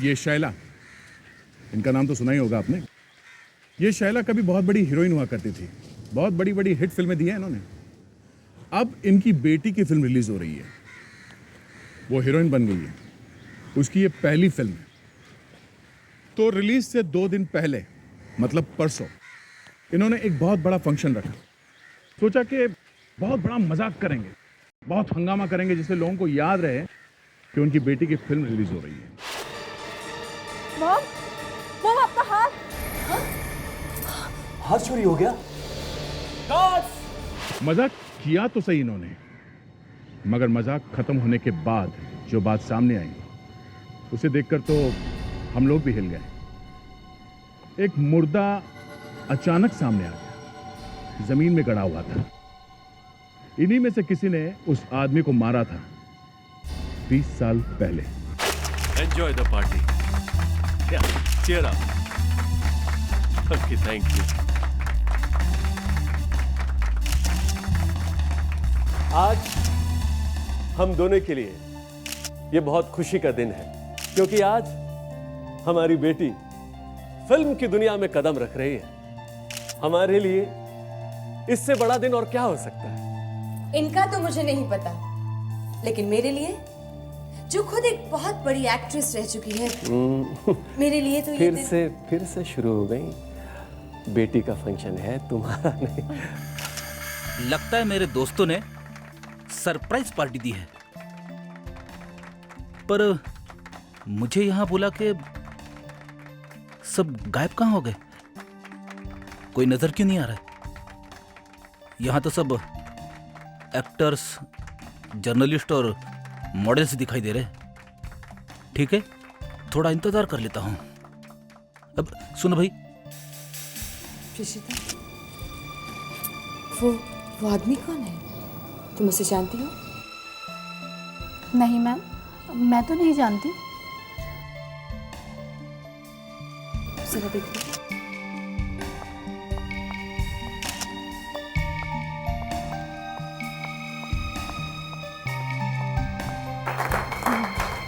ये शैला, इनका नाम तो सुना ही होगा आपने। ये शैला कभी बहुत बड़ी हीरोइन हुआ करती थी, बहुत बड़ी बड़ी हिट फिल्में दी हैं इन्होंने। अब इनकी बेटी की फिल्म रिलीज हो रही है, वो हीरोइन बन गई है, उसकी ये पहली फिल्म है। तो रिलीज से 2 दिन पहले, मतलब परसों, इन्होंने एक बहुत बड़ा फंक्शन रखा। सोचा कि बहुत बड़ा मजाक करेंगे, बहुत हंगामा करेंगे, जिससे लोगों को याद रहे कि उनकी बेटी की फिल्म रिलीज हो रही है। मॉम आपका हाथ चोरी हो गया। मजाक किया तो सही इन्होंने, मगर मजाक खत्म होने के बाद जो बात सामने आई, उसे देखकर तो हम लोग भी हिल गए। एक मुर्दा अचानक सामने आ गया, जमीन में गड़ा हुआ था। इन्हीं में से किसी ने उस आदमी को मारा था 20 साल पहले। Enjoy the party. Yeah, cheer up. Okay, thank you. आज हम दोनों के लिए ये बहुत खुशी का दिन है, क्योंकि आज हमारी बेटी फिल्म की दुनिया में कदम रख रही है। हमारे लिए इससे बड़ा दिन और क्या हो सकता है। इनका तो मुझे नहीं पता, लेकिन मेरे लिए, जो खुद एक बहुत बड़ी एक्ट्रेस रह चुकी है, मेरे लिए तो ये फिर से शुरू हो गई। बेटी का फंक्शन है, तुम्हारा नहीं। लगता है मेरे दोस्तों ने सरप्राइज पार्टी दी है, पर मुझे यहां बोला कि सब गायब कहां हो गए? कोई नजर क्यों नहीं आ रहा है? यहां तो सब एक्टर्स, जर्नलिस्ट और मॉडल्स दिखाई दे रहे। ठीक है, थोड़ा इंतजार कर लेता हूं। अब सुनो भाई। प्रिशिता, वो आदमी कौन है? तुम उसे जानती हो? नहीं मैम, मैं तो नहीं जानती। जरा देखो।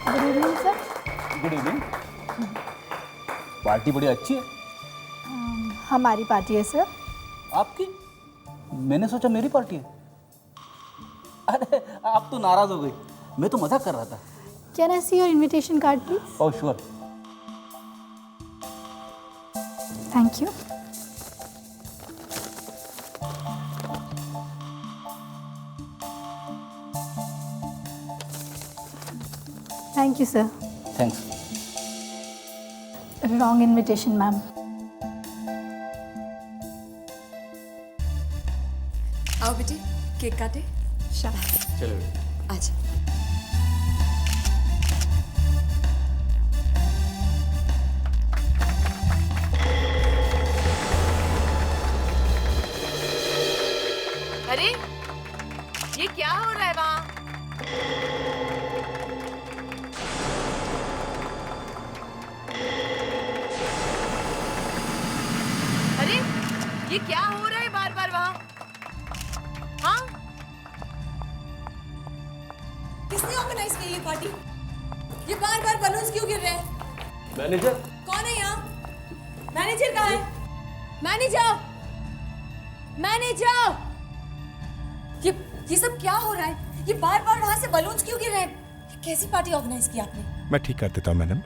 Good evening sir. Good evening. Party बड़ी अच्छी है। हमारी पार्टी है सर। आपकी? मैंने सोचा मेरी पार्टी है। अरे आप तो नाराज हो गई, मैं तो मजाक कर रहा था। Can I see your invitation card please? Oh sure. Thank you. Thank you sir. Thanks. Wrong invitation ma'am. आओ बेटी, केक काटे। चलो अच्छा। अरे ये क्या हो रहा है वहाँ? अरे ये क्या हो रहा है बार बार वहाँ? हाँ? किसने ऑर्गेनाइज की ये पार्टी? ये बार बार बलून्स क्यों गिर रहे हैं? मैनेजर। कौन है यहाँ? मैनेजर कहाँ है? मैनेजर! मैनेजर! ये सब क्या हो रहा है? ये बार बार वहां से बलून्स क्यों गिर रहे हैं? ये कैसी पार्टी ऑर्गेनाइज की आपने? मैं ठीक कर देता हूँ मैडम।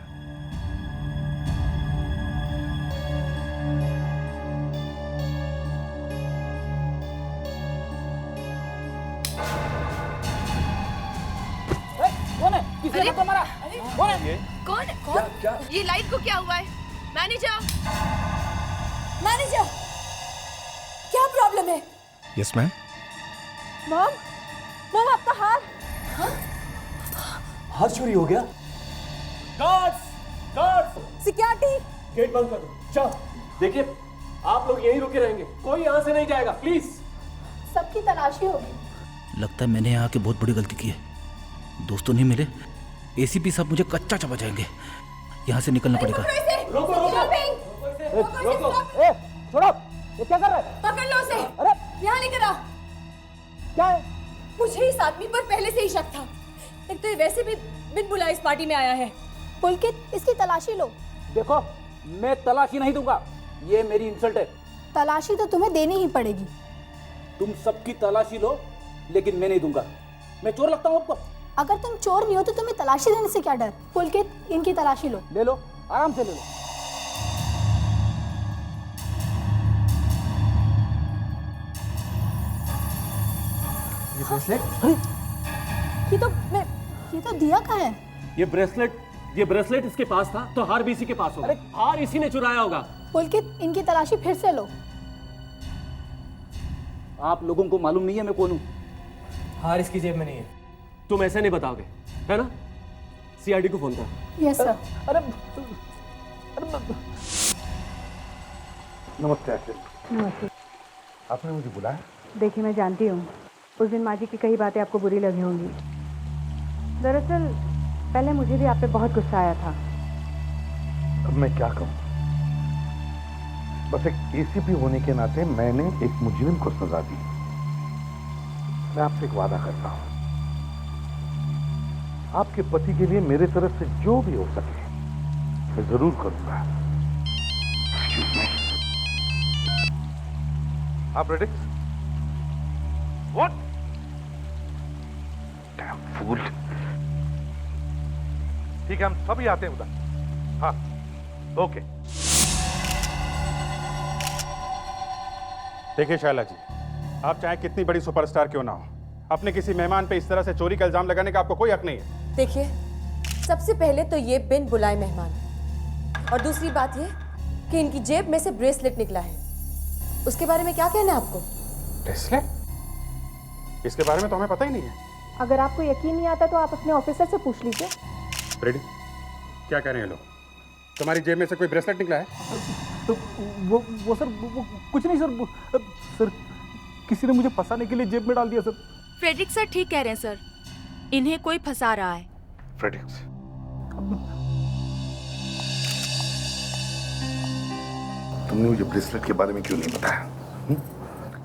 कौन है? किसी ने मारा? कौन है? कौन? क्या? ये लाइट को क्या हुआ है? मैनेजर! मैनेजर! क्या प्रॉब्लम है? Yes ma'am. मॉम आपका हाथ। हाथ चोरी हो गया। गार्ड्स! सिक्योरिटी! गेट बंद कर दो। चल, देखिए आप लोग यहीं रुके रहेंगे, कोई यहाँ से नहीं जाएगा, प्लीज। सबकी तलाशी होगी। लगता है मैंने यहाँ के बहुत बड़ी गलती की है। दोस्तों नहीं मिले, एसीपी साहब मुझे कच्चा चबा जाएंगे। यहाँ से निकलना पड़ेगा। रोको रोको रोको। छोड़ो, ये क्या कर रहा है? पकड़ लो उसे। अरे यहाँ लेकर आओ। क्या है? मुझे इस आदमी पर पहले से ही शक था। एक तो ये वैसे भी बिन बुलाए इस पार्टी में आया है, पुलकित, इसकी तलाशी लो। देखो, मैं तलाशी नहीं दूंगा, ये मेरी इंसल्ट है। तलाशी तो तुम्हें देनी ही पड़ेगी। तुम सबकी तलाशी लो, लेकिन मैं नहीं दूंगा। मैं चोर लगता हूँ आपको? अगर तुम चोर नहीं हो तो तुम्हें तलाशी देने से क्या डर? पुलकित, इनकी तलाशी लो। ले लो, आराम से ले लो। ये ब्रेसलेट? अरे ये तो दिया का है। ये ब्रेसलेट इसके पास था, तो हार भी इसी के पास होगा। हार इसी ने चुराया होगा। पुलकित, इनकी तलाशी फिर से लो। आप लोगों को मालूम नहीं है मैं कौन हूँ? हार इसकी जेब में नहीं है। तुम ऐसे नहीं बताओगे, है ना? सीआईडी को फोन कर। Yes sir. अरे नमस्ते आखिर। नमस्ते। आपने मुझे बुलाया? देखिए, मैं जानती हूँ उस दिन माँ जी की कई बातें आपको बुरी लगी होंगी। दरअसल पहले मुझे भी आप पे बहुत गुस्सा आया था। अब मैं क्या कहूँ, बस एक एसीपी होने के नाते मैंने एक मुजरिम को सजा दी। मैं आपसे एक वादा करता हूँ, आपके पति के लिए मेरे तरफ से जो भी हो सके मैं जरूर करूंगा। Excuse me. आप रेडी? What? Damn fool. ठीक है, हम सभी आते हैं उधर। हाँ, ओके। देखिए शैला जी, आप चाहे कितनी बड़ी सुपरस्टार क्यों ना हो, अपने किसी मेहमान पे इस तरह से चोरी का इल्जाम लगाने का आपको कोई हक नहीं है। देखिए, सबसे पहले तो ये बिन बुलाए मेहमान, और दूसरी बात ये कि इनकी जेब में से ब्रेसलेट निकला है। उसके बारे में क्या कहना है आपको? ब्रेसलेट? इसके बारे में तो हमें पता ही नहीं है। अगर आपको यकीन नहीं आता तो आप अपने ऑफिसर से पूछ लीजिए। रेडी? क्या कह रहे हैं लोग? तुम्हारी जेब में से कोई ब्रेसलेट निकला है? तो वो सर, वो कुछ नहीं सर। सर, किसी ने मुझे फंसाने के लिए जेब में डाल दिया सर। फ्रेडरिक सर ठीक कह रहे हैं सर, इन्हें कोई फंसा रहा है। फ्रेडिक्स, तुमने मुझे ब्रेसलेट के बारे में क्यों नहीं बताया?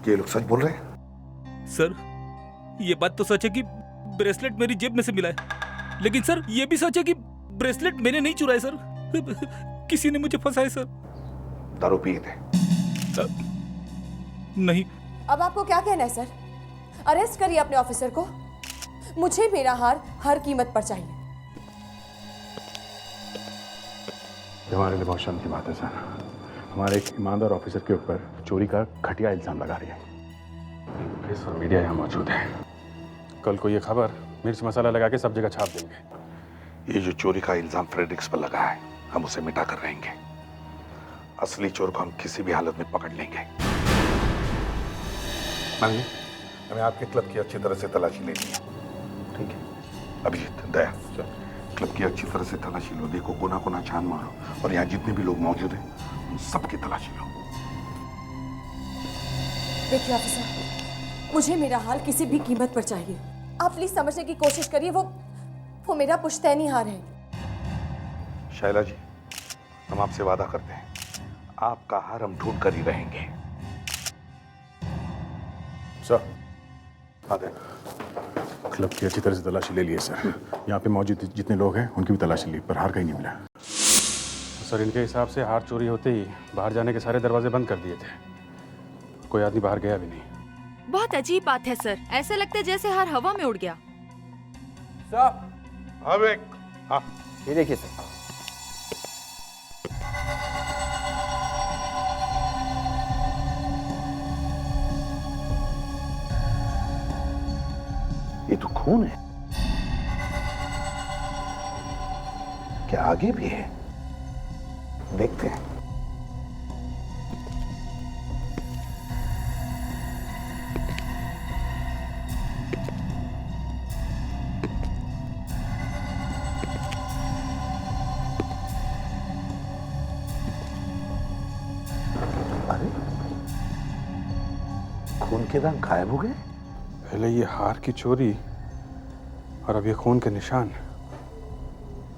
ये लोग सच बोल रहे हैं? सर, ये बात तो सच है कि ब्रेसलेट मेरी जेब में से मिला है, लेकिन सर ये भी सच है कि ब्रेसलेट मैंने नहीं चुराया सर। किसी ने मुझे फंसाया सर। दारू पिए थे? नहीं। अब आपको क्या कहना है सर? अरेस्ट करिए अपने ऑफिसर को। मुझे मेरा हार हर कीमत पर चाहिए। हमारे लिए बहुत शर्म की बात है सर, हमारे एक ईमानदार ऑफिसर के ऊपर चोरी का घटिया इल्जाम लगा रही है। प्रेस और मीडिया यहाँ मौजूद है, कल को ये खबर मिर्च मसाला लगा के सब जगह छाप देंगे। ये जो चोरी का इल्जाम फ्रेडरिक्स पर लगा है, हम उसे मिटा कर रहेंगे। असली चोर को हम किसी भी हालत में पकड़ लेंगे। मानिए, हमें आपके क्लब की अच्छी तरह से तलाशी लेनी है। ठीक है अभिजीत, दया, क्लब की अच्छी तरह से तलाशी लो। देखो, कोना कोना छान मारो, और यहाँ जितने भी लोग मौजूद हैं उन सबकी तलाशी लो। देखिए ऑफिसर, मुझे मेरा हाल किसी भी कीमत पर चाहिए। आप प्लीज समझने की कोशिश करिए, वो मेरा पुश्तैनी हार है। शैला जी, हम आपसे वादा करते हैं, आपका हार हम ढूंढ कर ही रहेंगे। सर, क्लब की अच्छी तरह से तलाशी ले लिए सर। यहाँ पे मौजूद जितने लोग हैं उनकी भी तलाशी ली, पर हार कहीं नहीं मिला। सर, इनके हिसाब से हार चोरी होते ही बाहर जाने के सारे दरवाजे बंद कर दिए थे, कोई आदमी बाहर गया भी नहीं। बहुत अजीब बात है सर, ऐसा लगता है जैसे हार हवा में उड़ गया। सर, हाँ, ये देखिए सर। ये तो खून है। क्या आगे भी है? देखते हैं। अरे, खून के दाग गायब हो गए। पहले ये हार की चोरी और अब ये खून के निशान,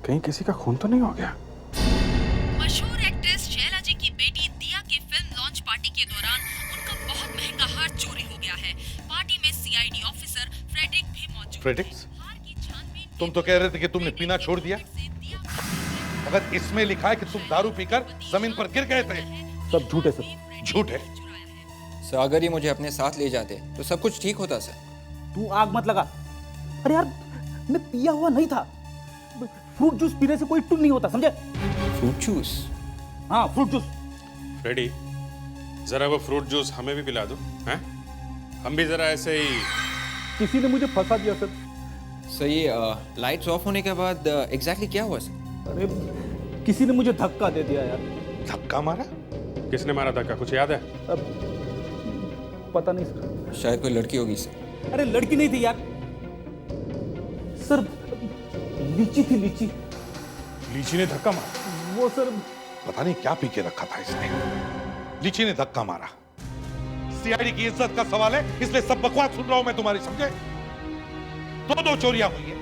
कहीं किसी का खून तो नहीं हो गया? मशहूर एक्ट्रेस शैला जी की बेटी दिया की फिल्म लॉन्च पार्टी के दौरान उनका बहुत महंगा हार चोरी हो गया है। पार्टी में सीआईडी ऑफिसर फ्रेडरिक भी मौजूद है। फ्रेडरिक्स, हार की छानबीन तुम तो कह रहे थे कि तुमने पीना छोड़ दिया। से दिया मगर इसमें लिखा है कि तुम दारू पीकर जमीन पर गिर गए थे। सब झूठ है सर। झूठ है? सर अगर ये मुझे अपने साथ ले जाते तो सब कुछ ठीक होता सर। तू आग मत लगा। अरे यार मैं पिया हुआ नहीं था। फ्रूट जूस पीने से कोई टुन नहीं होता, समझे? Fruit juice? हाँ फ्रूट जूस। फ्रेडी, जरा वो फ्रूट जूस हमें भी पिला दो, हैं? हम भी जरा ऐसे ही। किसी ने मुझे फंसा दिया सर। सर ये लाइट्स ऑफ होने के बाद एग्जैक्टली क्या हुआ सर? अरे किसी ने मुझे धक्का दे दिया यार। धक्का मारा? किसने मारा धक्का, कुछ याद है? अब पता नहीं सर। शायद कोई लड़की होगी सर। अरे लड़की नहीं थी यार सर, लीची थी, लीची। लीची ने धक्का मारा? वो सर पता नहीं क्या पी के रखा था इसने, लीची ने धक्का मारा। सीआईडी की इज्जत का सवाल है, इसलिए सब बकवास सुन रहा हूं मैं तुम्हारी, समझे? दो चोरियां हुई है,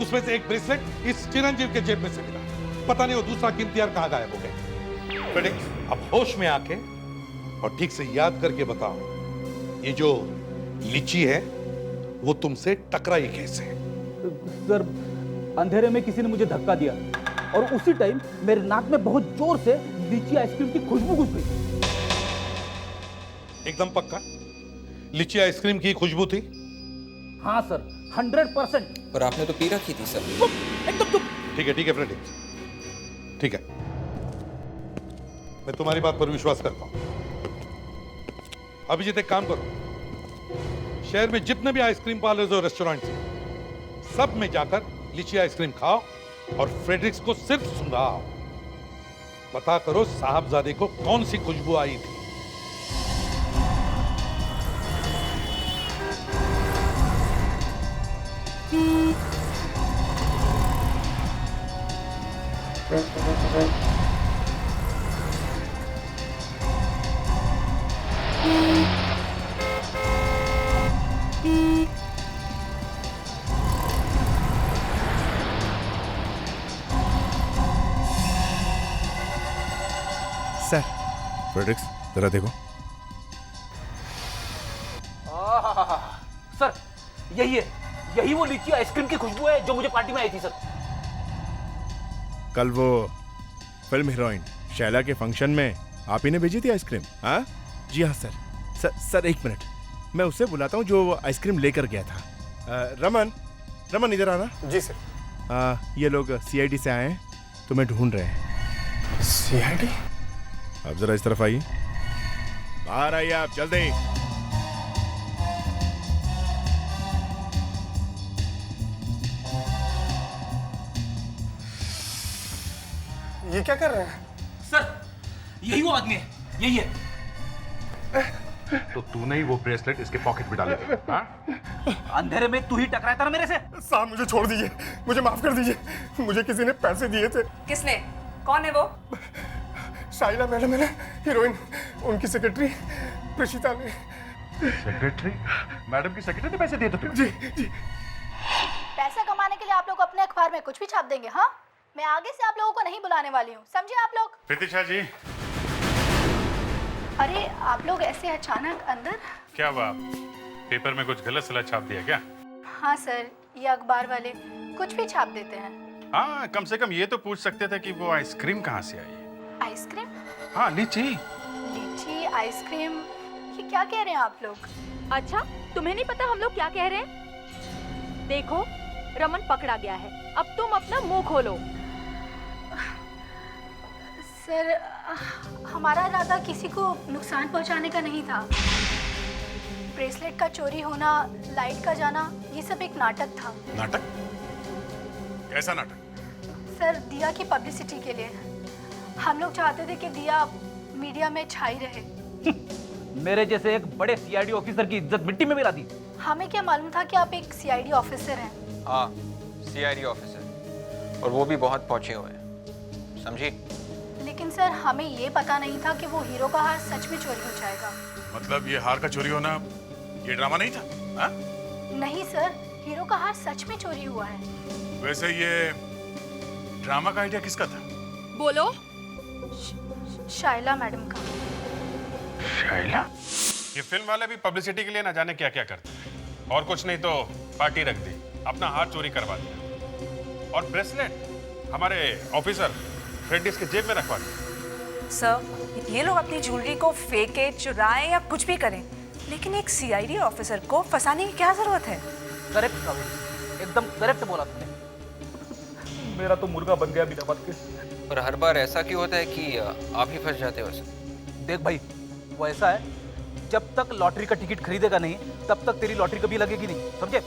उसमें से एक ब्रेसलेट इस चिरंजीव के जेब में से मिला। पता नहीं वो दूसरा कीमती हार कहां गायब हो गया। बेटे अब होश में आके और ठीक से याद करके बताओ, ये जो लीची है वो तुमसे टकराई कैसे? सर अंधेरे में किसी ने मुझे धक्का दिया और उसी टाइम मेरे नाक में बहुत जोर से लीची आइसक्रीम की खुशबू घुस गई। एकदम पक्का लीची आइसक्रीम की खुशबू थी? हाँ सर 100%। पर आपने तो पी रखी थी सर। एकदम चुप। ठीक है फ्रेडी, ठीक है, मैं तुम्हारी बात पर विश्वास करता हूं। अभिजीत एक काम करो, शहर में जितने भी आइसक्रीम पार्लर्स और रेस्टोरेंट्स हैं सब में जाकर लीची आइसक्रीम खाओ और फ्रेडरिक्स को सिर्फ सुंघाओ। पता करो साहबजादे को कौन सी खुशबू आई थी। सर फ्रेडरिक्स जरा देखो। सर यही वो लीची आइसक्रीम की खुशबू है जो मुझे पार्टी में आई थी सर। कल वो फिल्म हीरोइन शैला के फंक्शन में आप ही ने भेजी थी आइसक्रीम? हाँ जी हाँ सर। सर एक मिनट, मैं उससे बुलाता हूँ जो आइसक्रीम लेकर गया था। रमन इधर आना। जी सर। ये लोग सीआईडी से आए हैं, तुम्हें ढूंढ रहे हैं। सीआईडी? आप जरा इस तरफ आइए, बाहर आइए आप जल्दी। ये क्या कर रहे हैं? सर यही वो आदमी है, यही है। तो तूने ही वो ब्रेसलेट इसके पॉकेट में डाले थे? हाँ? अंधेरे में तू ही टकराया था ना मेरे से। साहब मुझे छोड़ दीजिए, मुझे माफ कर दीजिए, मुझे किसी ने पैसे दिए थे। किसने? कौन है वो? शाइला मैडम है ना, हीरोइन, उनकी सेक्रेटरी प्रशिता ने। सेक्रेटरी? मैडम की सेक्रेटरी ने पैसे दिए थे तुम्हें? जी। पैसा कमाने के लिए आप लोग अपने अखबार में कुछ भी छाप देंगे? हाँ मैं आगे से आप लोगों को नहीं बुलाने वाली हूँ, समझे आप लोग? प्रतीक्षा जी। अरे आप लोग ऐसे अचानक अंदर? क्या हुआ, पेपर में कुछ गलत सलत छाप दिया क्या? हाँ सर, ये अखबार वाले कुछ भी छाप देते हैं। हाँ कम से कम ये तो पूछ सकते थे कि वो आइसक्रीम कहाँ से आई? आइसक्रीम? हाँ लीची आइसक्रीम, ये क्या कह रहे हैं आप लोग? अच्छा तुम्हें नहीं पता हम लोग क्या कह रहे हैं? देखो रमन पकड़ा गया है, अब तुम अपना मुंह खोलो। सर हमारा इरादा किसी को नुकसान पहुंचाने का नहीं था। ब्रेसलेट का चोरी होना, लाइट का जाना, ये सब एक नाटक था। नाटक? कैसा नाटक? सर दिया की पब्लिसिटी के लिए हम लोग चाहते थे कि दिया मीडिया में छाई रहे। मेरे जैसे एक बड़े सीआईडी ऑफिसर की इज्जत मिट्टी में मिला दी। हमें क्या मालूम था कि आप एक सीआईडी ऑफिसर हैं। हाँ सीआईडी ऑफिसर, और वो भी बहुत पहुंचे हुए हैं, समझी? लेकिन सर हमें ये पता नहीं था कि वो हीरो का हार सच में चोरी हो जाएगा। मतलब ये हार का चोरी होना ये ड्रामा नहीं था? हा? नहीं सर, हीरो का हार सच में चोरी हुआ है। वैसे ये ड्रामा का आइडिया किसका था? बोलो। शाइला मैडम का। शाइला? ये फिल्म वाले भी पब्लिसिटी के लिए ना जाने क्या क्या करते हैं, और कुछ नहीं तो पार्टी रख दी, अपना हार चोरी करवा दिया। और ब्रेसलेट हमारे ऑफिसर फ्रेडिक्स के जेब में रखवा दिया। सर, ये लोग अपनी ज्वेलरी को फेंके, चुराएं या कुछ भी करें, लेकिन एक सीआईडी ऑफिसर को फंसाने की क्या जरूरत है? करेक्ट कावेरी, एकदम करेक्ट बोला तुमने। मेरा तो मुर्गा बन गया बिना बात के। और हर बार ऐसा क्यों होता है कि आप ही फंस जाते हो वैसे? देख भाई, वो ऐसा है, जब तक लॉटरी का टिकट खरीदेगा नहीं तब तक तेरी लॉटरी कभी लगेगी नहीं, समझे?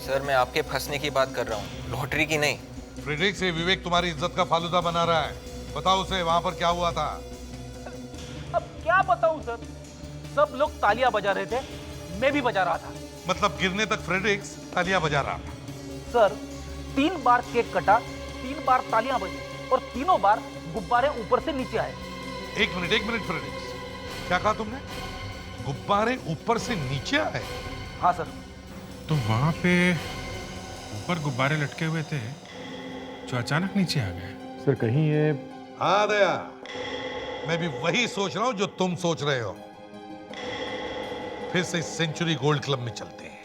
सर मैं आपके फंसने की बात कर रहा हूँ, लॉटरी की नहीं। फ्रेडरिक से विवेक तुम्हारी इज्जत का फालूदा बना रहा है। बताओ उसे वहां पर क्या हुआ था। अब क्या बताऊं सर, सब लोग तालियां बजा रहे थे, मैं भी बजा रहा था। मतलब गिरने तक फ्रेडरिक्स तालियां बजा रहा था। सर 3 बार केक कटा, 3 बार तालियां बजी और तीनों बार गुब्बारे ऊपर से नीचे आए। एक मिनट फ्रेडरिक्स, क्या कहा तुमने? गुब्बारे ऊपर से नीचे आए? हाँ सर। तो वहां पे ऊपर गुब्बारे लटके हुए थे जो अचानक नीचे आ गए। सर कहीं ये... हाँ दया, मैं भी वही सोच रहा हूं जो तुम सोच रहे हो। फिर से सेंचुरी गोल्ड क्लब में चलते हैं।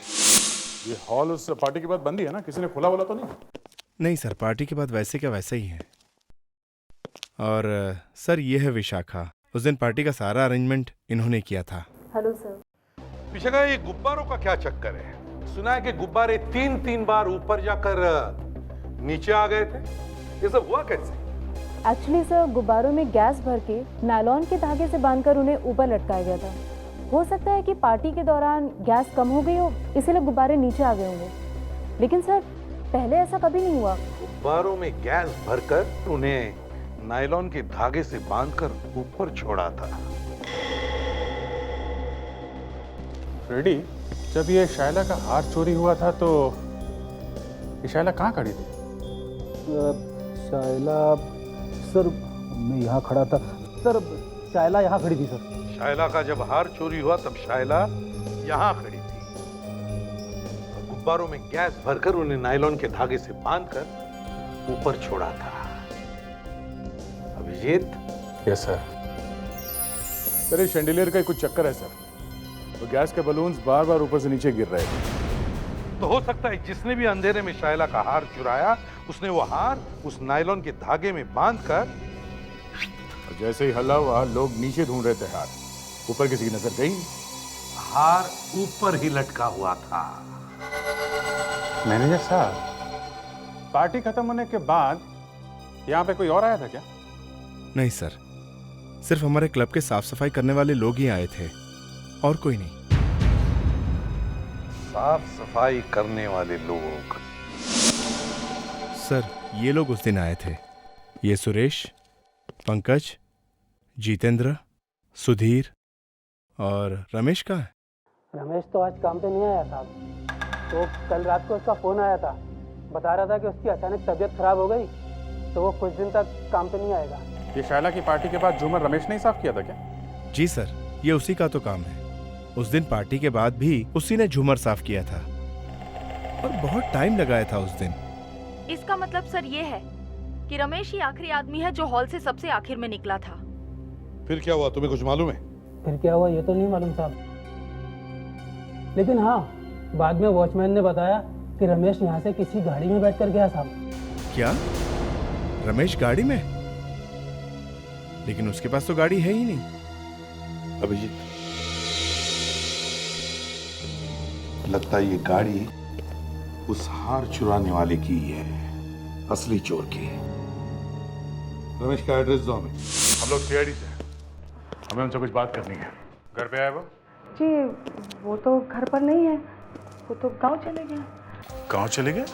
ये हॉल उस पार्टी के बाद बंद ही है ना? किसी ने खोला बोला तो नहीं? नहीं सर, पार्टी के बाद वैसे क्या वैसे ही है। और सर ये है विशाखा, उस दिन पार्टी का सारा अरेंजमेंट इन्होंने किया था। Hello sir. विशाखा, ये गुब्बारों का क्या चक्कर है? सुना है कि गुब्बारे 3 बार ऊपर जाकर नीचे आ गए थे। ये सब हुआ कैसे? एक्चुअली सर, गुब्बारों में गैस भर के नायलॉन के धागे से बांधकर उन्हें ऊपर लटकाया गया था। हो सकता है कि पार्टी के दौरान गैस कम हो गई हो, इसीलिए गुब्बारे नीचे आ गए होंगे। लेकिन सर पहले ऐसा कभी नहीं हुआ। गुब्बारों में गैस भरकर उन्हें नायलॉन के धागे से बांधकर ऊपर छोड़ा था। फ्रेडी, जब ये शायला का हार चोरी हुआ था तो ये शायला कहाँ खड़ी थी? शायला सर, मैं यहाँ खड़ा था सर, शायला यहाँ खड़ी थी सर। शायला का जब हार चोरी हुआ तब शायला यहाँ खड़ी थी। गुब्बारों में गैस भरकर उन्हें नायलॉन के धागे से बांधकर ऊपर छोड़ा था। अभिजीत? Yes sir. सर ये शैंडिलियर का कुछ चक्कर है सर, तो गैस के बलून्स बार बार ऊपर से नीचे गिर रहे थे। तो हो सकता है जिसने भी अंधेरे में शायला का हार चुराया, उसने वो हार उस नायलॉन के धागे में बांधकर, और जैसे ही हल्ला हुआ लोग नीचे ढूंढ रहे थे हार, ऊपर किसी की नजर गई, हार ऊपर ही लटका हुआ था। मैनेजर साहब, पार्टी खत्म होने के बाद यहाँ पे कोई और आया था क्या? नहीं सर, सिर्फ हमारे क्लब के साफ सफाई करने वाले लोग ही आए थे, और कोई नहीं। साफ सफाई करने वाले लोग? सर ये लोग उस दिन आए थे, ये सुरेश, पंकज, जितेंद्र, सुधीर और रमेश का है। रमेश तो आज काम पे नहीं आया साहब। तो कल रात को उसका फोन आया था, बता रहा था कि उसकी अचानक तबीयत खराब हो गई, तो वो कुछ दिन तक काम पे नहीं आएगा। ये शायला की पार्टी के बाद झूमर रमेश ने ही साफ किया था क्या? जी सर, ये उसी का तो काम है। उस दिन पार्टी के बाद भी उसी ने झूमर साफ किया था, और बहुत टाइम लगाया था उस दिन। इसका मतलब सर ये है कि रमेश ही आखिरी आदमी है जो हॉल से सबसे आखिर में निकला था। फिर क्या हुआ, तुम्हें कुछ मालूम है? फिर क्या हुआ ये तो नहीं मालूम साहब, लेकिन हाँ, बाद में वॉचमैन ने बताया कि रमेश यहाँ से किसी गाड़ी में बैठकर गया साहब। क्या? रमेश गाड़ी में? लेकिन उसके पास तो गाड़ी है ही नहीं। अभिजीत, लगता है ये गाड़ी उस हार चुराने वाले की ही है, असली चोर की। रमेश का एड्रेस दो हमें। हम लोग सीआईडी से हैं, हमें उनसे कुछ बात करनी है। घर पे आए वो? जी वो तो घर पर नहीं है, वो तो गांव चले गए। गांव चले गए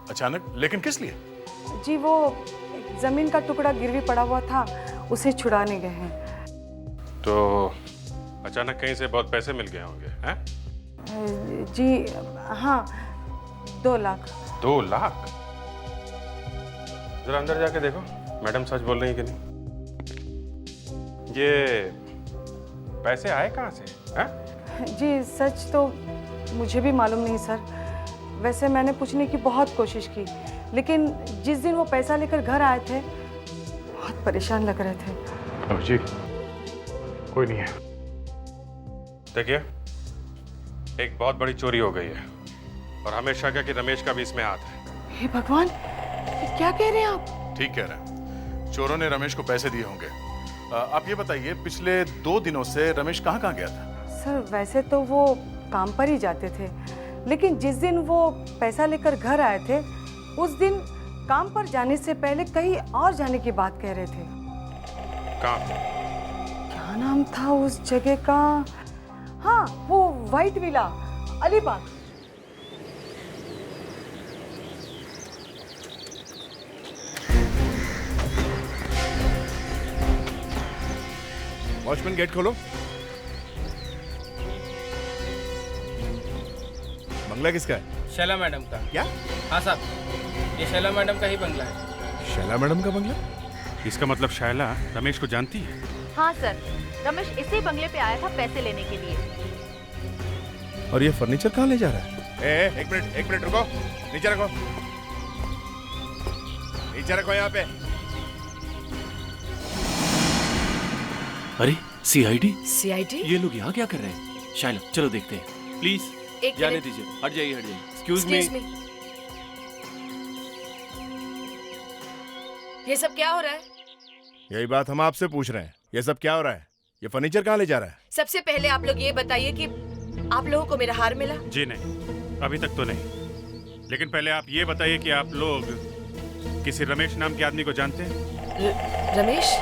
अचानक? लेकिन किस लिए? जी वो जमीन का टुकड़ा गिरवी पड़ा हुआ था, उसे छुड़ाने गए हैं। तो अचानक कहीं से बहुत पैसे मिल गए होंगे हैं? जी हाँ, 2 लाख। 2 लाख? जरा अंदर जाके देखो, मैडम सच बोल रही है कि नहीं। ये पैसे आए कहाँ से हैं? जी सच तो मुझे भी मालूम नहीं सर। वैसे मैंने पूछने की बहुत कोशिश की, लेकिन जिस दिन वो पैसा लेकर घर आए थे बहुत परेशान लग रहे थे। अभिजीत, कोई नहीं है। देखिए, एक बहुत बड़ी चोरी हो गई है और हमें शक है कि रमेश का भी इसमें हाथ है। हे भगवान, ये क्या कह रहे हैं आप? ठीक कह रहे हैं। चोरों ने रमेश को पैसे दिए होंगे। आप ये बताइए, पिछले 2 दिनों से रमेश कहाँ कहाँ गया था? सर वैसे तो वो काम पर ही जाते थे, लेकिन जिस दिन वो पैसा लेकर घर आए थे उस दिन काम पर जाने से पहले कहीं और जाने की बात कह रहे थे। कहाँ? क्या नाम था उस जगह का? हाँ, वो white villa, Alibag. Watchman gate खोलो। बंगला किसका है? शैला मैडम का। क्या? हाँ साहब, ये शैला मैडम का ही बंगला है। शैला मैडम का बंगला? इसका मतलब शैला रमेश को जानती है? हाँ सर, रमेश इसी बंगले पे आया था पैसे लेने के लिए। और ये फर्नीचर कहाँ ले जा रहा है? एक मिनट रुको, नीचे रखो, नीचे रखो यहाँ पे। अरे सीआईडी? सीआईडी? ये लोग यहाँ क्या कर रहे हैं? शाइला चलो देखते हैं। प्लीज जाने दीजिए। हट जाइए हट जाइए। Excuse me. ये सब क्या हो रहा है? यही बात हम आपसे पूछ रहे हैं, ये सब क्या हो रहा है? ये फर्नीचर कहाँ ले जा रहा है? सबसे पहले आप लोग ये बताइए कि आप लोगों को मेरा हार मिला? जी नहीं, अभी तक तो नहीं। लेकिन पहले आप ये बताइए कि आप लोग किसी रमेश नाम के आदमी को जानते हैं? रमेश?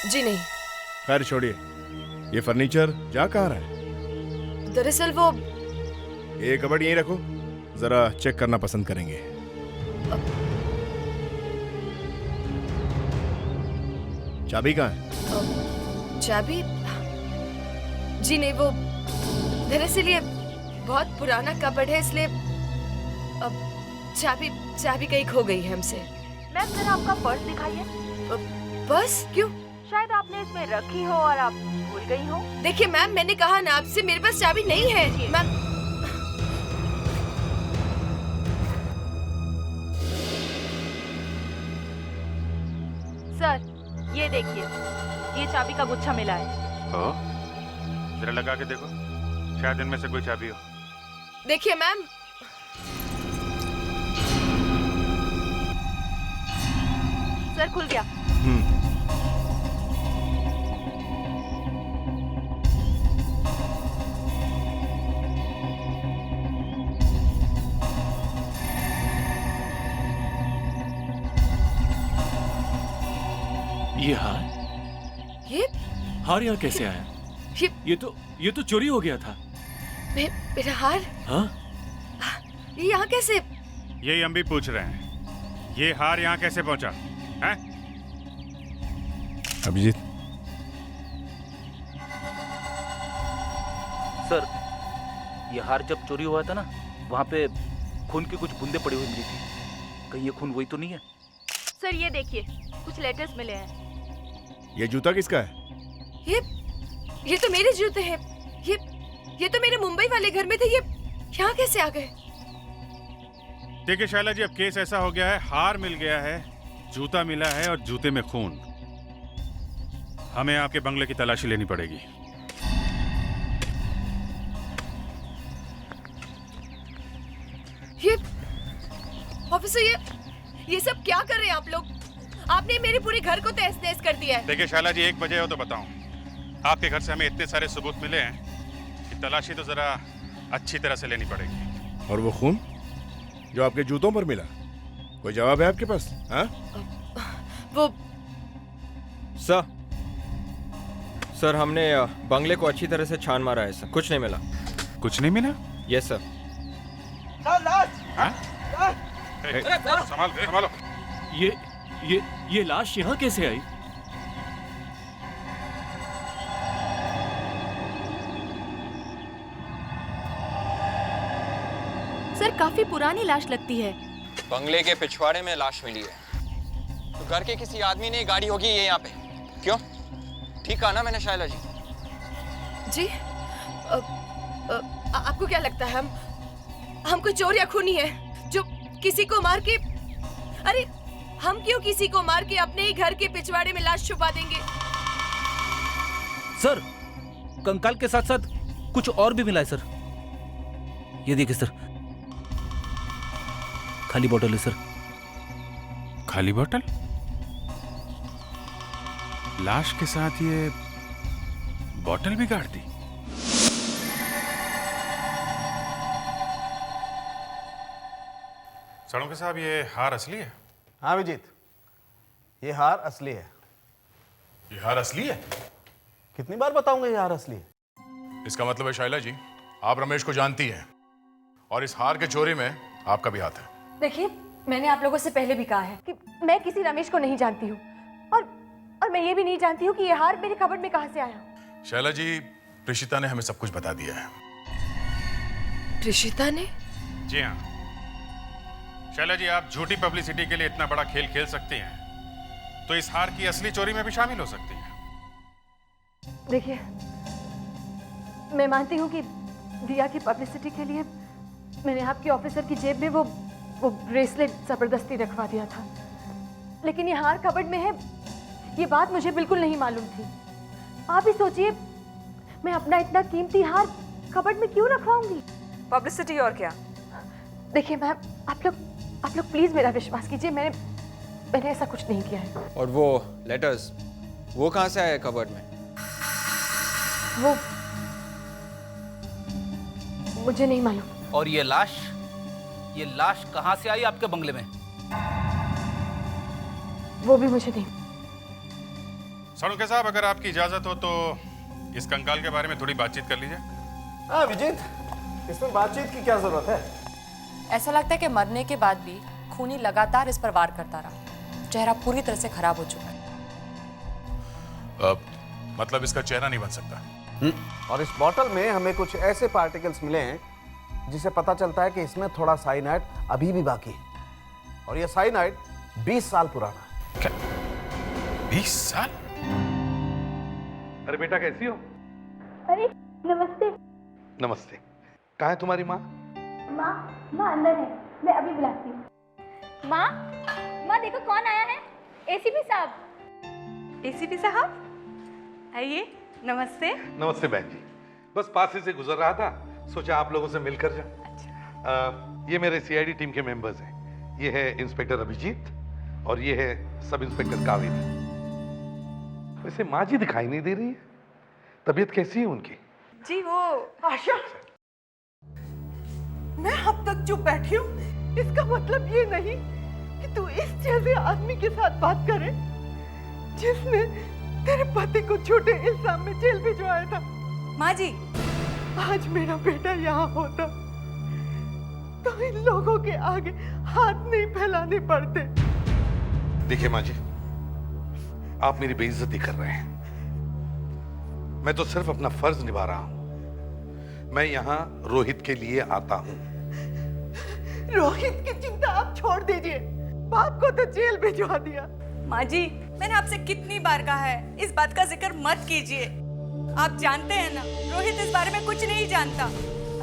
जी नहीं। खैर छोड़िए, ये फर्नीचर जा कहाँ रहा है? दरअसल वो ये कबर्ड यहीं रखो, जरा चेक करना पसंद करेंगे। चाबी कहाँ है? चाबी? जी नहीं, वो दरअसल ये बहुत पुराना कबर्ड है, इसलिए अब चाबी कहीं खो गई है हमसे। मैम जरा आपका पर्स दिखाइए। पर्स? क्यों? शायद आपने इसमें रखी हो और आप भूल गई हो। देखिए मैम, मैंने कहा ना आपसे, मेरे पास चाबी नहीं है। मैम सर ये देखिए, ये चाबी का गुच्छा मिला है। जरा लगा के देखो, शायद इनमें से कोई चाबी हो। देखिए मैम, सर खुल गया। ये हार? ये हार यहाँ कैसे आया? ये तो चोरी हो गया था। मेरा हार? हाँ? ये यहाँ कैसे? यही हम भी पूछ रहे हैं, ये हार यहाँ कैसे पहुंचा है? अभिजीत। सर, ये हार जब चोरी हुआ था ना, वहाँ पे खून की कुछ बूंदें पड़ी हुई मिली थी। कहीं ये खून वही तो नहीं है? सर ये देखिए, कुछ लेटर्स मिले हैं। ये जूता किसका है? ये तो मेरे जूते हैं। ये तो मेरे मुंबई वाले घर में थे। ये यहाँ कैसे आ गए? देखिए शैला जी, अब केस ऐसा हो गया है, हार मिल गया है, जूता मिला है और जूते में खून। हमें आपके बंगले की तलाशी लेनी पड़ेगी। ऑफिसर, ये सब क्या कर रहे हैं आप लोग? आपने मेरे पूरे घर को तहस नहस कर दिया है। देखिए शैला जी, 1 बजे हो तो बताऊं, आपके घर से हमें इतने सारे सबूत मिले हैं कि तलाशी तो जरा अच्छी तरह से लेनी पड़ेगी। और वो खून जो आपके जूतों पर मिला, कोई जवाब है आपके पास? हाँ? वो सर हमने बंगले को अच्छी तरह से छान मारा है सर, कुछ नहीं मिला। कुछ नहीं मिला? Yes sir. संभालो। ये लाश यहाँ कैसे आई? सर काफी पुरानी लाश लगती है। बंगले के पिछवाड़े में लाश मिली है, तो घर के किसी आदमी ने गाड़ी होगी ये यहाँ पे। क्यों? ठीक कहा ना मैंने शाइला जी? जी? आपको क्या लगता है हम कोई चोर या खूनी है जो किसी को मार के? अरे हम क्यों किसी को मार के अपने ही घर के पिछवाड़े में लाश छुपा देंगे? सर, कंकाल के साथ साथ कुछ और भी मिला है सर। ये देखिए सर, खाली बोतल है सर। खाली बोतल, लाश के साथ ये बोतल भी गाड़ दी। सड़ों साहब, ये हार असली है? हाँ विजीत, ये हार असली है। ये हार असली है? कितनी बार बताऊंगा ये हार असली है? इसका मतलब है शाइला जी, आप रमेश को जानती हैं और इस हार के चोरी में आपका भी हाथ है। देखिए, मैंने आप लोगों से पहले भी कहा है कि मैं किसी रमेश को नहीं जानती हूँ और मैं ये भी नहीं जानती हूँ कि ये हार मेरे कबर्ड में कहाँ से आया। शैला जी, प्रिशिता ने हमें सब कुछ बता दिया है। प्रिशिता ने? जी हाँ शैला जी, आप झूठी पब्लिसिटी के लिए इतना बड़ा खेल खेल सकती हैं, तो इस हार की असली चोरी में भी शामिल हो सकती हैं। देखिए, मैं मानती हूँ कि दिया की पब्लिसिटी के लिए मैंने आपके ऑफिसर की जेब में वो ब्रेसलेट जबरदस्ती रखवा दिया था, लेकिन ये हार कबर्ड में है, ये बात मुझे बिल्कुल नहीं मालूम थी। आप ही सोचिए, मैं अपना इतना कीमती हार कबर्ड में क्यों रखवाऊंगी? पब्लिसिटी और क्या? देखिए मैम, आप लोग प्लीज मेरा विश्वास कीजिए, मैंने ऐसा कुछ नहीं किया है। और वो लेटर्स, वो कहाँ से आया कबर्ड में? वो मुझे नहीं मालूम। और ये लाश कहाँ से आई आपके बंगले में? वो भी मुझे नहीं। सड़ों साहब, अगर आपकी इजाजत हो तो इस कंकाल के बारे में थोड़ी बातचीत कर लीजिए। हाँ विजीत, इसमें बातचीत की क्या जरूरत है? ऐसा लगता है कि मरने के बाद भी खूनी लगातार इस पर वार करता रहा। चेहरा पूरी तरह से खराब हो चुका है। मतलब इसका चेहरा नहीं बन सकता। और इस बॉटल में हमें कुछ ऐसे पार्टिकल्स मिले हैं जिसे पता चलता है कि इसमें थोड़ा साइनाइड अभी भी बाकी है, और यह साइनाइड 20 साल पुराना है। क्या? 20 साल? अरे बेटा, कैसी हो? अरे नमस्ते। नमस्ते। कहाँ है तुम्हारी माँ? माँ अंदर है, मैं अभी बुलाती हूँ। माँ देखो कौन आया है। एसीपी साहब। एसीपी साहब आइए। नमस्ते। नमस्ते बहन जी, बस पास ही से गुजर रहा था, सोचा आप लोगों से मिलकर जाऊं। अच्छा। ये मेरे सीआईडी टीम के मेंबर्स हैं। ये है इंस्पेक्टर अभिजीत और ये है सब इंस्पेक्टर कावेरी। वैसे माँ जी दिखाई नहीं दे रही है, तबीयत कैसी है उनकी? जी वो आशा, मैं अब तक चुप बैठी हूँ, इसका मतलब ये नहीं कि तू इस जैसे आदमी के साथ बात करे जिसने तेरे पति को झूठे इल्जाम में जेल भिजवाया था। माँ जी, आज मेरा बेटा यहाँ होता तो इन लोगों के आगे हाथ नहीं फैलाने पड़ते। देखिए माँ जी, आप मेरी बेइज्जती कर रहे हैं। मैं तो सिर्फ अपना फर्ज निभा रहा हूं। मैं यहाँ रोहित के लिए आता हूँ। रोहित की चिंता आप छोड़ दीजिए, बाप को तो जेल भिजवा दिया। माँ जी, मैंने आपसे कितनी बार कहा है इस बात का जिक्र मत कीजिए। आप जानते हैं ना, रोहित इस बारे में कुछ नहीं जानता।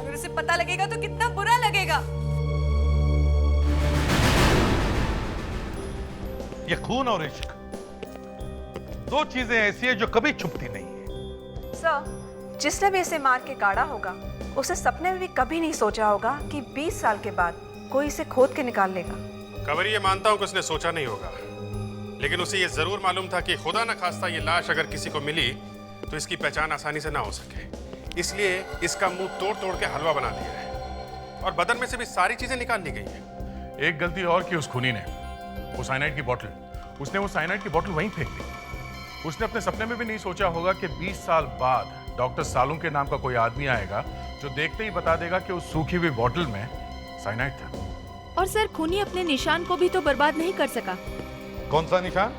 अगर उसे पता लगेगा तो कितना बुरा लगेगा। ये खून और इश्क, दो चीजें ऐसी है जो कभी छुपती नहीं है। सर, जिसने भी इसे मार के काढ़ा होगा, उसे सपने में भी कभी नहीं सोचा होगा कि 20 साल के बाद कोई इसे खोद के निकाल लेगा। कवरी, ये मानता हूं कि उसने सोचा नहीं होगा, लेकिन उसे ये जरूर मालूम था कि खुदा न खास्ता ये लाश अगर किसी को मिली तो इसकी पहचान आसानी से ना हो सके, इसलिए इसका मुंह तोड़ तोड़ के हलवा बना दिया है और बदन में से भी सारी चीजें निकाल ली गई है। एक गलती और की उस खूनी ने, वो साइनाइड की बोतल, उसने वो साइनाइड की बोतल वहीं फेंक दी। उसने अपने सपने में भी नहीं सोचा होगा कि 20 साल बाद डॉक्टर सालुंग के नाम का कोई आदमी आएगा जो देखते ही बता देगा कि उस सूखी हुई बोतल में साइनाइड था। और सर, खूनी अपने निशान को भी तो बर्बाद नहीं कर सका। कौन सा निशान?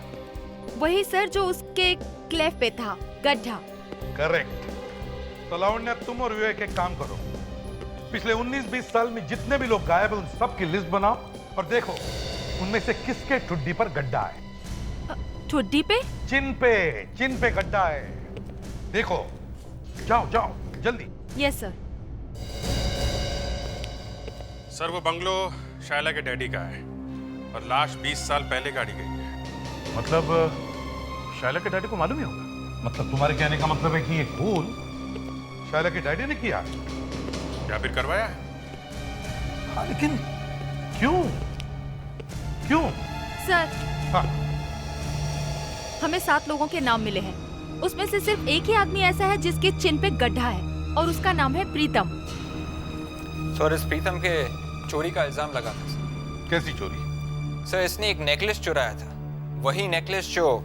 वही सर जो उसके क्लेफ पे था, गड्ढा। करेक्ट। तो लावण्या, तुम और विवेक एक काम करो, पिछले 19-20 साल में जितने भी लोग गायब हैं उन सब की लिस्ट बनाओ और देखो उनमें से किसके ठुड्डी पर गड्ढा है। ठुड्डी पे? चिन पे गड्ढा है। देखो, जाओ जल्दी। Yes sir. सर, वो बंगलो शायला के डैडी का है और लाश 20 साल पहले गाड़ी गई है। मतलब शायला के डैडी को मालूम ही होगा। मतलब तुम्हारे कहने का मतलब है कि ये खून शायला के डैडी ने किया या फिर करवाया है? हाँ, लेकिन क्यों? सर, हाँ। हमें 7 लोगों के नाम मिले हैं। उसमें से सिर्फ एक ही आदमी ऐसा है जिसके चिन पे गड्ढा है और उसका नाम है प्रीतम। सर, इस प्रीतम के चोरी का इल्जाम लगा था सर। कैसी चोरी? सर, इसने एक नेकलेस चुराया था, वही नेकलेस जो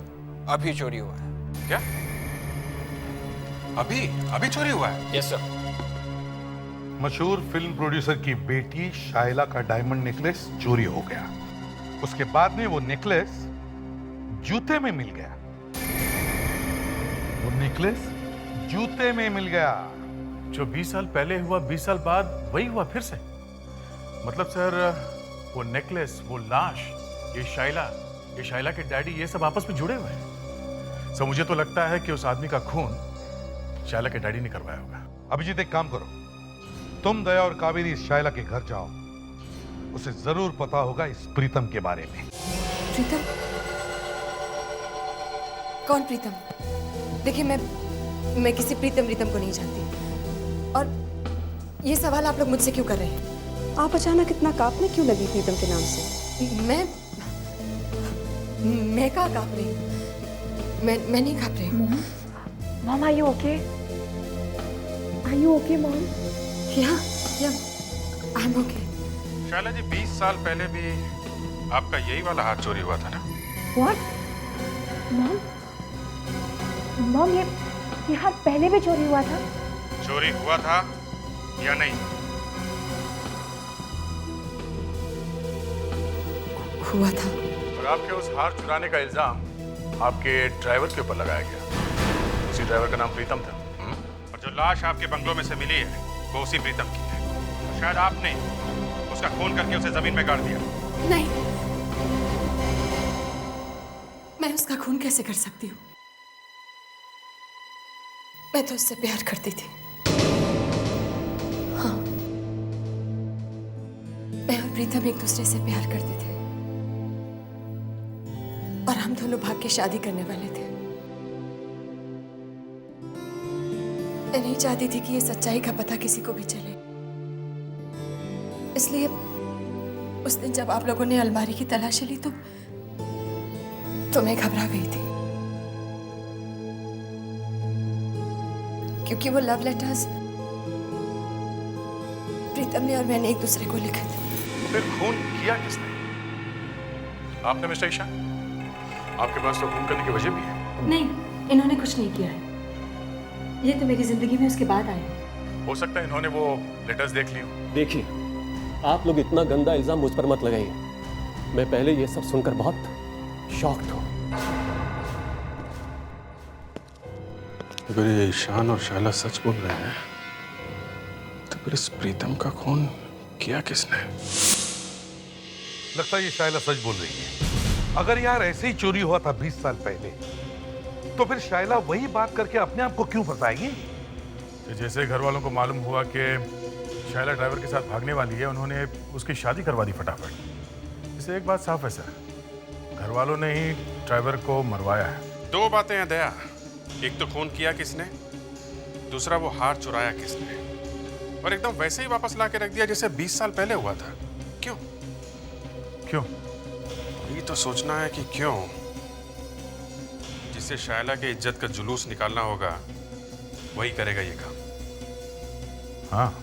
अभी चोरी हुआ है। क्या? अभी चोरी हुआ है? Yes sir. मशहूर फिल्म प्रोड्यूसर की बेटी शाइला का डायमंड नेकलेस चोरी हो गया। उसके बाद में वो नेकलेस जूते में मिल गया। वो नेकलेस जूते में मिल गया। जो 20 साल पहले हुआ 20 साल बाद वही हुआ फिर से? मतलब सर, वो नेकलेस, वो लाश, ये शाइला के डैडी, ये सब आपस में जुड़े हुए हैं। सर, मुझे तो लगता है कि उस आदमी का खून शाइला के डैडी ने करवाया होगा। अभिजीत, एक काम करो, तुम, दया और कावेरी इस शाइला के घर जाओ। उसे जरूर पता होगा इस प्रीतम के बारे में। प्रीतम? कौन प्रीतम? देखिए, मैं किसी प्रीतम को नहीं जानती। और ये सवाल आप लोग मुझसे क्यों कर रहे हैं? आप अचानक इतना कांपने क्यों लगी प्रीतम के नाम से? मैं कहाँ कांप रही हूँ? मैं नहीं कांप रही हूँ। Mom, are you okay? Are you okay mom? Yeah I M okay. शाइला जी, 20 साल पहले भी आपका यही वाला हाथ चोरी हुआ था ना? व्हाट? मॉम, ये हाथ पहले भी चोरी हुआ था? चोरी हुआ था या नहीं? हुआ था। और आपके उस हार चुराने का इल्जाम आपके ड्राइवर के ऊपर लगाया गया। उसी ड्राइवर का नाम प्रीतम था। और जो लाश आपके बंगलों में से मिली है वो उसी प्रीतम की है। और शायद आपने उसका खून करके उसे जमीन में गाड़ दिया। नहीं, मैं उसका खून कैसे कर सकती हूँ? मैं तो उससे प्यार करती थी। हाँ, मैं और प्रीतम एक दूसरे से प्यार करते थे और हम दोनों भाग के शादी करने वाले थे। मैं नहीं चाहती थी कि ये सच्चाई का पता किसी को भी चले, इसलिए उस दिन जब आप लोगों ने अलमारी की तलाशी ली तो मैं घबरा गई थी, क्योंकि वो लव लेटर्स प्रीतम ने और मैंने एक दूसरे को लिखे थे। फिर खून किया किसने? आपने मिस्टर ईशा? आपके पास तो खून करने की वजह भी है। नहीं, इन्होंने कुछ नहीं किया है। ये तो मेरी जिंदगी में उसके बाद आए। हो सकता है इन्होंने वो लेटर्स देख ली हो। देखिए, आप लोग इतना गंदा इल्जाम मुझ पर मत लगाइए। मैं पहले ये सब सुनकर बहुत शॉक्ड हूँ। अगर ये ईशान और शाइला सच बोल रहे हैं तो फिर इस प्रीतम का खून किया किसने? लगता है ये शाइला सच बोल रही है। अगर यार ऐसे ही चोरी हुआ था 20 साल पहले, तो फिर शाइला वही बात करके अपने आप को क्यों फंसाएगी? तो जैसे घर वालों को मालूम हुआ कि शाइला ड्राइवर के साथ भागने वाली है, उन्होंने उसकी शादी करवा दी फटाफट। इससे एक बात साफ है सर, घर वालों ने ही ड्राइवर को मरवाया है। दो बातें हैं दया, एक तो खून किया किसने, दूसरा वो हार चुराया किसने, और एकदम वैसे ही वापस ला के रख दिया जैसे 20 साल पहले हुआ था। क्यों? ये तो सोचना है कि क्यों। जिसे शाइला के इज्जत का जुलूस निकालना होगा वही करेगा ये काम। हाँ,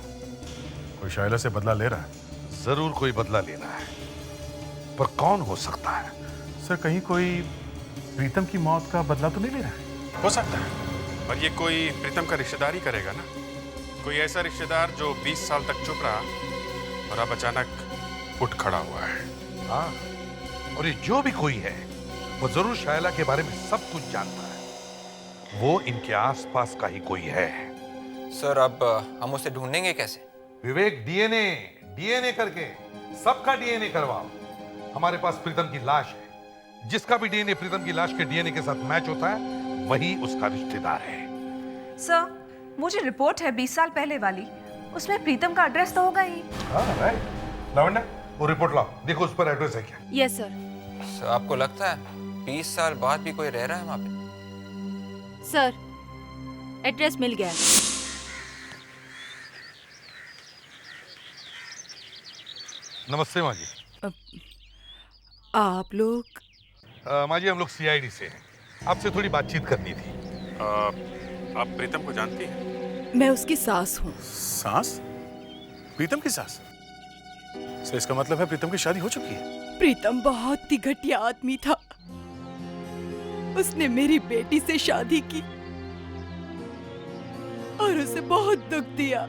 कोई शाइला से बदला ले रहा है। जरूर कोई बदला ले रहा है, पर कौन हो सकता है? सर, कहीं कोई प्रीतम की मौत का बदला तो नहीं ले रहा है? हो सकता है, पर ये कोई प्रीतम का रिश्तेदार ही करेगा ना। कोई ऐसा रिश्तेदार जो 20 साल तक चुप रहा और अब अचानक उठ खड़ा हुआ है। हाँ, और ये जो भी कोई है वो जरूर शाइला के बारे में सब कुछ जानता है। वो इनके आसपास का ही कोई है। सर, अब हम उसे ढूंढेंगे कैसे? विवेक, डीएनए करके सबका डीएनए करवाओ। हमारे पास प्रीतम की लाश है, जिसका भी डीएनए प्रीतम की लाश के डीएनए के साथ मैच होता है वही उसका रिश्तेदार है। सर, वो जो रिपोर्ट है 20 साल पहले वाली, उसमें प्रीतम का एड्रेस तो होगा ही। हाँ, राइट। लावण्या, वो रिपोर्ट लाओ, देखो उस पर एड्रेस है क्या। Yes sir. सर, आपको लगता है 20 साल बाद भी कोई रह रहा है वहाँ पे? सर, एड्रेस मिल गया। नमस्ते माँ जी। आप लोग? माजी हम लोग सीआईडी से हैं। आपसे थोड़ी बातचीत करनी थी। आप प्रीतम को जानती हैं? मैं उसकी सास हूँ। सास? प्रीतम की सास? सर इसका मतलब है प्रीतम की शादी हो चुकी है? प्रीतम बहुत ही घटिया आदमी था। उसने मेरी बेटी से शादी की और उसे बहुत दुख दिया।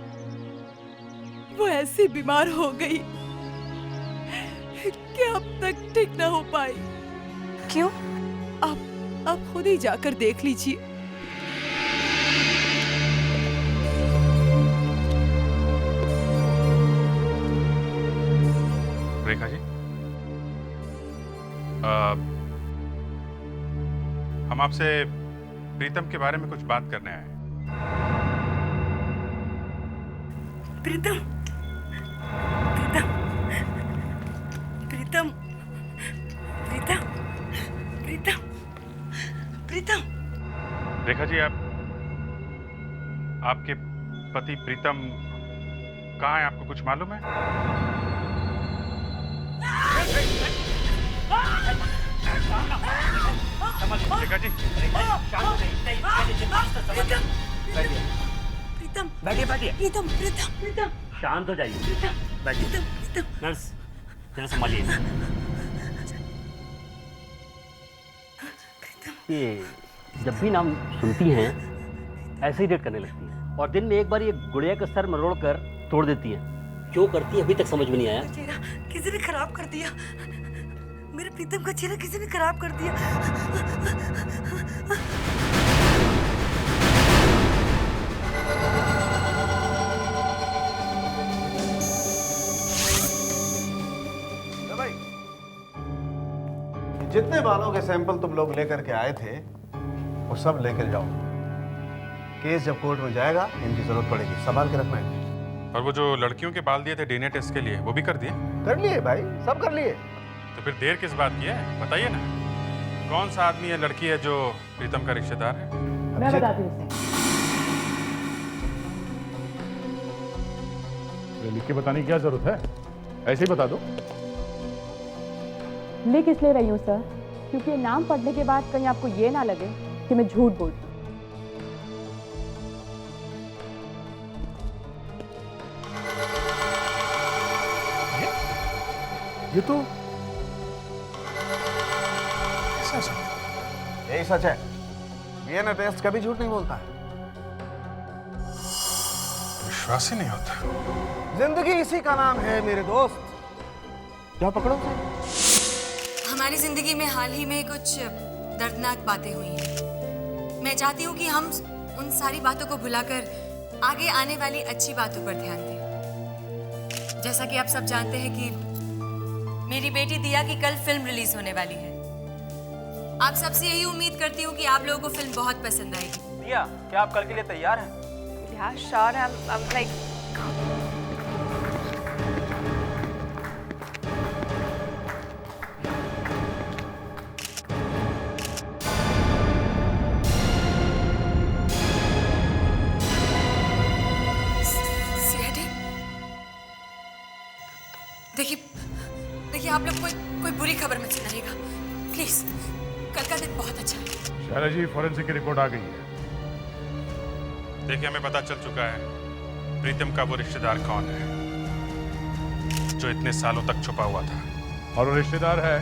वो ऐसी बीमार हो गई कि अब तक ठीक ना हो पाई। क्यों? आप खुद ही जाकर देख लीजिए। रेखा जी, हम आपसे प्रीतम के बारे में कुछ बात करने आए हैं। प्रीतम, प्रीतम, प्रीतम, प्रीतम, प्रीतम, प्रीतम। रेखा जी, आपके पति प्रीतम कहाँ है? आपको कुछ मालूम है? रेखा जी, प्रीतम, बैठिए बैठिए। प्रीतम, प्रीतम, प्रीतम, शांत हो जाइए। बैठिए। नर्स, जरा संभालिए। ये जब भी नाम सुनती हैं ऐसे ही डेट करने लगती हैं और दिन में एक बार ये गुड़िया का सर मरोड़ कर तोड़ देती हैं। क्यों करती है अभी तक समझ में नहीं आया। चेहरा किसी ने खराब कर दिया। मेरे प्रीतम का चेहरा किसी ने खराब कर दिया। भाई, जितने बालों के सैंपल तुम लोग लेकर के आए थे वो सब लेकर जाओ। केस जब कोर्ट में जाएगा इनकी जरूरत पड़ेगी, संभाल के रखना है। और वो जो लड़कियों के बाल दिए थे डीएनए टेस्ट के लिए, वो भी कर दिए? कर लिए भाई, सब कर लिए। तो फिर देर किस बात की है? बताइए ना, कौन सा आदमी है, लड़की है जो प्रीतम का रिश्तेदार है? मैं बताती हूँ उसे। लिख के बताने की क्या जरूरत है? ऐसे ही बता दो। लिख इसलिए रही हूँ सर, क्योंकि नाम पढ़ने के बाद कहीं आपको ये ना लगे कि मैं झूठ बोलती हूँ। ये तो यही सच है। डीएनए टेस्ट कभी झूठ नहीं बोलता है। विश्वास ही नहीं होता। जिंदगी इसी का नाम है मेरे दोस्त। जाओ पकड़ो। हमारी जिंदगी में हाल ही में कुछ दर्दनाक बातें हुई हैं। मैं चाहती हूँ कि हम उन सारी बातों को भुलाकर आगे आने वाली अच्छी बातों पर ध्यान दें। जैसा कि आप सब जानते हैं कि मेरी बेटी दिया की कल फिल्म रिलीज होने वाली है। आप सबसे यही उम्मीद करती हूँ कि आप लोगों को फिल्म बहुत पसंद आएगी। दिया, क्या आप कल के लिए तैयार हैं? Yeah, sure. I'm like. देखिए आप लोग कोई बुरी खबर मत सुनाइएगा प्लीज। कल का दिन बहुत अच्छा है। शैला जी, फॉरेंसिक की रिपोर्ट आ गई है। देखिए, हमें पता चल चुका है प्रीतम का वो रिश्तेदार कौन है जो इतने सालों तक छुपा हुआ था। और वो रिश्तेदार है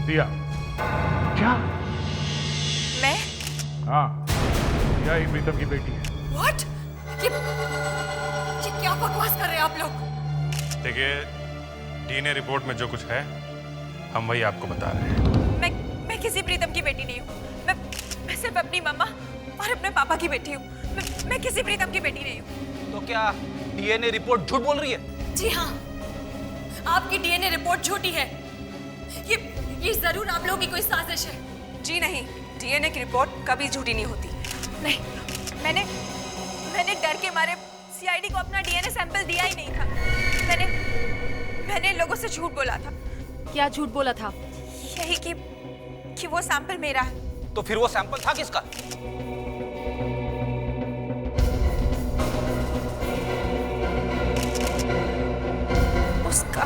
दिया। क्या? मैं? हाँ, दिया ही प्रीतम की बेटी है। What? ये क्या बकवास कर रहे हैं आप लोग? देखिए, डीएनए रिपोर्ट में जो कुछ है हम वही आपको बता रहे हैं। मैं किसी प्रीतम की बेटी नहीं हूँ। मैं सिर्फ अपनी मम्मा और अपने पापा की बेटी हूँ। मैं किसी प्रीतम की बेटी नहीं हूँ। तो क्या डीएनए रिपोर्ट झूठ बोल रही है? जी हाँ, आपकी डीएनए रिपोर्ट झूठी है। ये जरूर आप लोगों की कोई साजिश है। जी नहीं, डीएनए की रिपोर्ट कभी झूठी नहीं होती। नहीं, मैंने डर के मारे सीआईडी को अपना डीएनए सैंपल दिया ही नहीं था। मैंने लोगों से झूठ बोला था। क्या झूठ बोला था? यही कि वो सैंपल मेरा है। तो फिर वो सैंपल था किसका? उसका।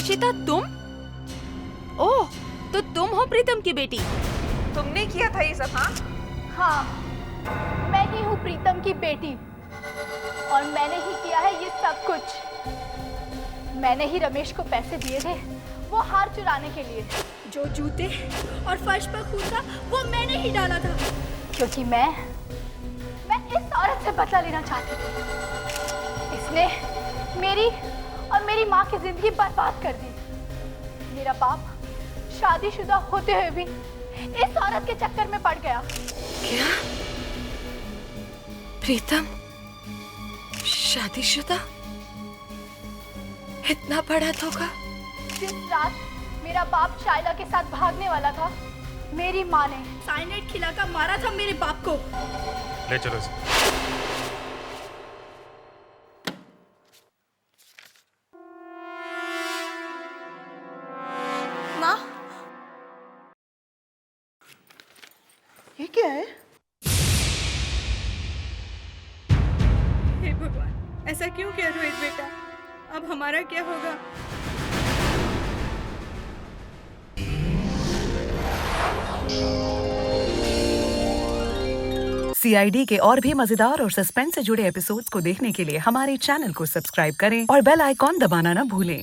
हर्षिता तुम? ओह, तो तुम हो प्रीतम की बेटी? तुमने किया था ये सब? हाँ हाँ, मैं ही हूँ प्रीतम की बेटी और मैंने ही किया है ये सब कुछ। मैंने ही रमेश को पैसे दिए थे वो हार चुराने के लिए। जो जूते और फर्श पर खून था वो मैंने ही डाला था। क्योंकि मैं इस औरत से बदला लेना चाहती थी। इसने मेरी और मेरी माँ की जिंदगी बर्बाद कर दी। मेरा बाप शादीशुदा होते हुए भी इस औरत के चक्कर में पड़ गया। क्या? प्रीतम शादीशुदा? इतना बड़ा धोखा? जिस रात मेरा बाप शाइला के साथ भागने वाला था, मेरी माँ ने साइनाइड खिलाकर मारा था मेरे बाप को। ले चलो इसे। माँ, ये क्या है? हे भगवान, ऐसा क्यों किया रोहित बेटा? अब हमारा क्या होगा? CID के और भी मजेदार और सस्पेंस से जुड़े एपिसोड्स को देखने के लिए हमारे चैनल को सब्सक्राइब करें और बेल आइकॉन दबाना ना भूलें।